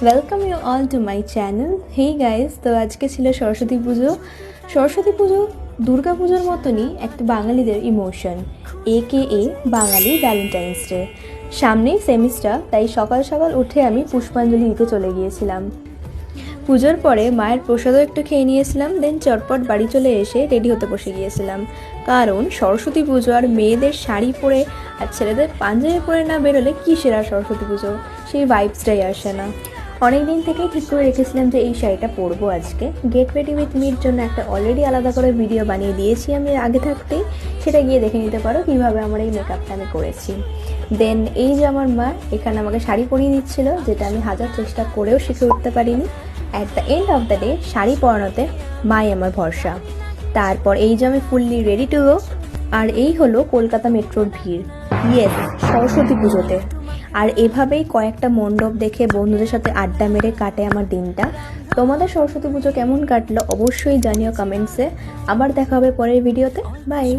Welcome you all to my channel. Hey guys, তো আজকে ছিল সরস্বতী পুজো। সরস্বতী পুজো দুর্গা পুজোর মতনই একটা বাঙালিদের ইমোশন, এ বাঙালি ভ্যালেন্টাইন্স ডে। সামনেই সেমিস্টার, তাই সকাল সকাল উঠে আমি পুষ্পাঞ্জলি দিতে চলে গিয়েছিলাম। পুজোর পরে মায়ের প্রসাদও একটু খেয়ে নিয়েছিলাম, দেন চটপট বাড়ি চলে এসে রেডি হতে বসে গিয়েছিলাম। কারণ সরস্বতী পুজো আর মেয়েদের শাড়ি পরে আর ছেলেদের পাঞ্জাবি পরে না বেরোলে কী সেরা সরস্বতী পুজো, সেই ভাইবসটাই আসে না। অনেক দিন থেকেই ঠিক করে রেখেছিলাম যে এই শাড়িটা পরবো আজকে। গেট রেডি উইথ মির জন্য একটা অলরেডি আলাদা করে ভিডিও বানিয়ে দিয়েছি আমি আগে থাকতেই, সেটা গিয়ে দেখে নিতে পারো কীভাবে আমার এই মেকআপটা আমি করেছি। দেন এই যে আমার মা এখানে আমাকে শাড়ি পরিয়ে দিচ্ছিল, যেটা আমি হাজার চেষ্টা করেও শিখে উঠতে পারিনি। At the end of the day sari পরানোতে মাই আমার ভরসা। তারপর এই যে আমি ফুললি রেডি টু গো। আর এই হলো কলকাতা মেট্রোর ভিড়, ইয়েস, সরস্বতী পুজোতে। আর এভাবেই কয়েকটা মণ্ডপ দেখে বন্ধুদের সাথে আড্ডা মেরে কাটে আমার দিনটা। তোমাদের সরস্বতী পুজো কেমন কাটলো অবশ্যই জানিও কমেন্টসে। আবার দেখা হবে পরের ভিডিওতে। বাই।